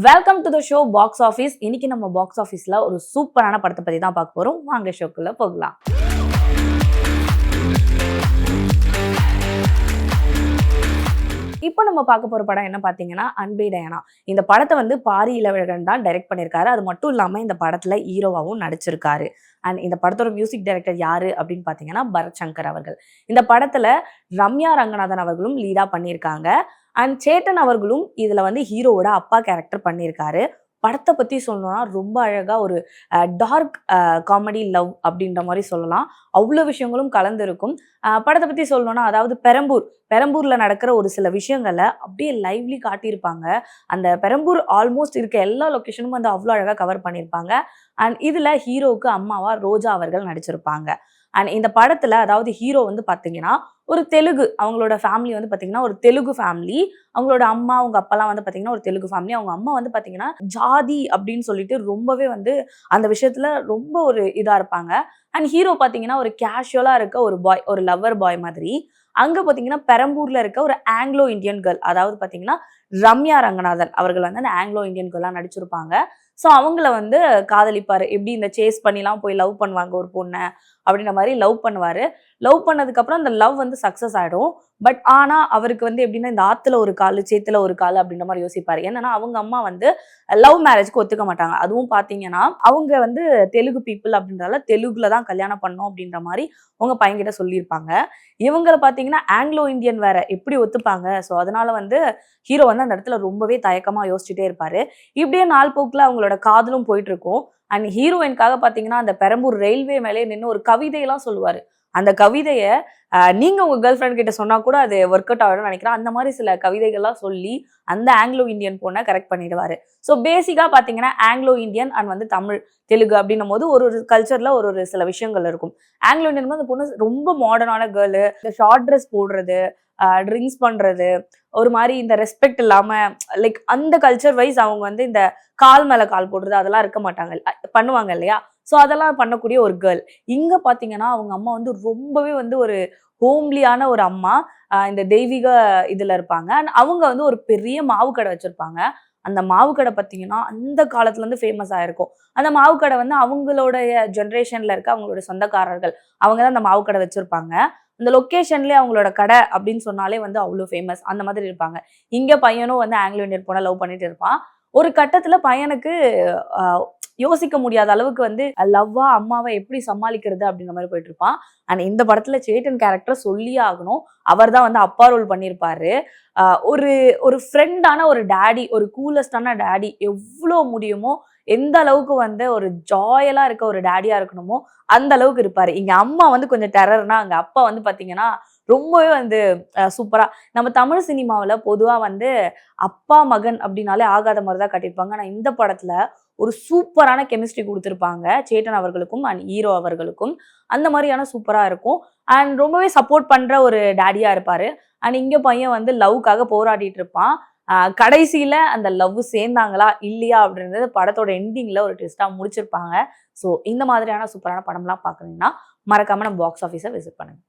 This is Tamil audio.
Welcome to the show box office. இன்னைக்கு நம்ம பாக்ஸ் ஆஃபீஸ்ல ஒரு சூப்பரான படத்தை பத்தி தான் பார்க்க போறோம். வாங்க ஷோக்குள்ள போகலாம். இப்போ நம்ம பார்க்க போற படம் என்ன பார்த்தீங்கன்னா அன்பே டயானா. இந்த படத்தை வந்து பாரி இளவழகன் தான் டைரக்ட் பண்ணியிருக்காரு. அது மட்டும் இல்லாம இந்த படத்துல ஹீரோவாவும் நடிச்சிருக்காரு. அண்ட் இந்த படத்தோட மியூசிக் டைரக்டர் யாரு அப்படின்னு பார்த்தீங்கன்னா பரத் சங்கர் அவர்கள். இந்த படத்துல ரம்யா ரங்கநாதன் அவர்களும் லீடா பண்ணியிருக்காங்க. அண்ட் சேட்டன் அவர்களும் இதுல வந்து ஹீரோவோட அப்பா கேரக்டர் பண்ணியிருக்காரு. படத்தை பத்தி சொல்லணும்னா ரொம்ப அழகா ஒரு டார்க் காமெடி லவ் அப்படின்ற மாதிரி சொல்லலாம். அவ்வளோ விஷயங்களும் கலந்துருக்கும். படத்தை பத்தி சொல்லணும்னா அதாவது பெரம்பூர்ல நடக்கிற ஒரு சில விஷயங்களை அப்படியே லைவ்லி காட்டியிருப்பாங்க. அந்த பெரம்பூர் ஆல்மோஸ்ட் இருக்க எல்லா லொக்கேஷனும் வந்து அவ்வளோ அழகா கவர் பண்ணியிருப்பாங்க. அண்ட் இதுல ஹீரோவுக்கு அம்மாவா ரோஜா அவர்கள் நடிச்சிருப்பாங்க. அண்ட் இந்த படத்துல அதாவது ஹீரோ வந்து பாத்தீங்கன்னா ஒரு தெலுங்கு, அவங்களோட ஃபேமிலி வந்து பாத்தீங்கன்னா ஒரு தெலுங்கு ஃபேமிலி. அவங்களோட அம்மா அவங்க அப்பாலாம் வந்து பாத்தீங்கன்னா ஒரு தெலுங்கு ஃபேமிலி. அவங்க அம்மா வந்து பாத்தீங்கன்னா ஜாதி அப்படின்னு சொல்லிட்டு ரொம்பவே வந்து அந்த விஷயத்துல ரொம்ப ஒரு இதா இருப்பாங்க. அண்ட் ஹீரோ பாத்தீங்கன்னா ஒரு கேஷுவலா இருக்க ஒரு பாய், ஒரு லவ்வர் பாய் மாதிரி. அங்க பாத்தீங்கன்னா பெரம்பூர்ல இருக்க ஒரு ஆங்கிலோ இந்தியன் கேர்ள், அதாவது பாத்தீங்கன்னா ரம்யா ரங்கநாதன் அவர்கள் வந்து அந்த ஆங்கிலோ இந்தியன் கேர்ளா நடிச்சிருப்பாங்க. ஸோ அவங்கள வந்து காதலிப்பாரு. எப்படி இந்த சேஸ் பண்ணிலாம் போய் லவ் பண்ணுவாங்க ஒரு பொண்ணை அப்படின்ற மாதிரி லவ் பண்ணுவாரு. லவ் பண்ணதுக்கப்புறம் அந்த லவ் வந்து சக்ஸஸ் ஆகிடும். பட் ஆனால் அவருக்கு வந்து எப்படின்னா இந்த ஆற்றுல ஒரு கால் சேத்துல ஒரு கால் அப்படின்ற மாதிரி யோசிப்பாரு. என்னன்னா அவங்க அம்மா வந்து லவ் மேரேஜ்க்கு ஒத்துக்க மாட்டாங்க. அதுவும் பார்த்தீங்கன்னா அவங்க வந்து தெலுங்கு பீப்புள் அப்படின்றதால தெலுங்குல தான் கல்யாணம் பண்ணோம் அப்படின்ற மாதிரி உங்க பையன்கிட்ட சொல்லியிருப்பாங்க. இவங்களை பார்த்தீங்கன்னா ஆங்கிலோ இந்தியன் வேற எப்படி ஒத்துப்பாங்க. ஸோ அதனால வந்து ஹீரோ வந்து அந்த இடத்துல ரொம்பவே தயக்கமா யோசிச்சுட்டே இருப்பாரு. இப்படியே நாள் போக்குல அவங்களோட காதலும் போயிட்டு இருக்கும். அண்ட் ஹீரோயின்காக பார்த்தீங்கன்னா அந்த பெரம்பூர் ரயில்வே மேலே நின்று ஒரு கவிதையெல்லாம் சொல்லுவாரு. அந்த கவிதையை நீங்க உங்க கேர்ள் ஃப்ரெண்ட் கிட்ட சொன்னா கூட அது ஒர்க் அவுட் ஆகிடும்னு நினைக்கிறேன். அந்த மாதிரி சில கவிதைகள்லாம் சொல்லி அந்த ஆங்கிலோ இந்தியன் பொண்ணை கரெக்ட் பண்ணிடுவாரு. ஸோ பேசிக்கா பாத்தீங்கன்னா ஆங்கிலோ இந்தியன் அண்ட் வந்து தமிழ் தெலுங்கு அப்படின்னும் போது ஒரு ஒரு கல்ச்சர்ல ஒரு ஒரு சில விஷயங்கள் இருக்கும். ஆங்கிலோ இந்தியன் அந்த பொண்ணு ரொம்ப மாடர்னான கேர்ளு, இந்த ஷார்ட் ட்ரெஸ் போடுறது, ட்ரிங்க்ஸ் பண்றது, ஒரு மாதிரி இந்த ரெஸ்பெக்ட் இல்லாம லைக் அந்த கல்ச்சர் வைஸ் அவங்க வந்து இந்த கால் மேல கால் போடுறது அதெல்லாம் இருக்க மாட்டாங்க, பண்ணுவாங்க இல்லையா. ஸோ அதெல்லாம் பண்ணக்கூடிய ஒரு கேர்ள். இங்க பாத்தீங்கன்னா அவங்க அம்மா வந்து ரொம்பவே வந்து ஒரு ஹோம்லியான ஒரு அம்மா. இந்த தெய்வீக இதுல இருப்பாங்க. அவங்க வந்து ஒரு பெரிய மாவு கடை வச்சிருப்பாங்க. அந்த மாவு கடை பார்த்தீங்கன்னா அந்த காலத்துல இருந்து ஃபேமஸ் ஆயிருக்கும். அந்த மாவு கடை வந்து அவங்களுடைய ஜென்ரேஷன்ல இருக்க அவங்களோட சொந்தக்காரர்கள் அவங்க தான் அந்த மாவு கடை வச்சிருப்பாங்க. அந்த லொக்கேஷன்லேயே அவங்களோட கடை அப்படின்னு சொன்னாலே வந்து அவ்வளோ ஃபேமஸ் அந்த மாதிரி இருப்பாங்க. இங்க பையனும் வந்து ஆங்கிலோ இந்தியன் பொண்ணை லவ் பண்ணிட்டு இருப்பான். ஒரு கட்டத்துல பையனுக்கு யோசிக்க முடியாத அளவுக்கு வந்து லவ்வா அம்மாவை எப்படி சமாளிக்கிறது அப்படின்ற மாதிரி போயிட்டு இருப்பான். அண்ட் இந்த படத்துல சேட்டன் கேரக்டர் சொல்லியே ஆகணும். அவர் தான் வந்து அப்பா ரோல் பண்ணியிருப்பாரு. ஒரு ஒரு ஃப்ரெண்டான ஒரு டேடி, ஒரு கூலஸ்டான டேடி, எவ்வளோ முடியுமோ எந்த அளவுக்கு வந்து ஒரு ஜாயலா இருக்க ஒரு டேடியா இருக்கணுமோ அந்த அளவுக்கு இருப்பாரு. இங்க அம்மா வந்து கொஞ்சம் டெரர்னா, அங்க அப்பா வந்து பாத்தீங்கன்னா ரொம்பவே வந்து சூப்பரா. நம்ம தமிழ் சினிமாவில் பொதுவா வந்து அப்பா மகன் அப்படின்னாலே ஆகாத மாதிரி தான் கட்டியிருப்பாங்க. ஆனா இந்த படத்துல ஒரு சூப்பரான கெமிஸ்ட்ரி கொடுத்துருப்பாங்க சேட்டன் அவர்களுக்கும் அண்ட் ஹீரோ அவர்களுக்கும். அந்த மாதிரியான சூப்பரா இருக்கும். அண்ட் ரொம்பவே சப்போர்ட் பண்ற ஒரு டேடியா இருப்பாரு. அண்ட் இங்க பையன் வந்து லவ்க்காக போராடிட்டு இருப்பான். கடைசியில அந்த லவ் சேர்ந்தாங்களா இல்லையா அப்படின்றது படத்தோட எண்டிங்ல ஒரு ட்விஸ்டா முடிச்சிருப்பாங்க. ஸோ இந்த மாதிரியான சூப்பரான படம்லாம் பார்க்கணும்னா மறக்காம நம்ம பாக்ஸ் ஆஃபீஸை விசிட் பண்ணுங்க.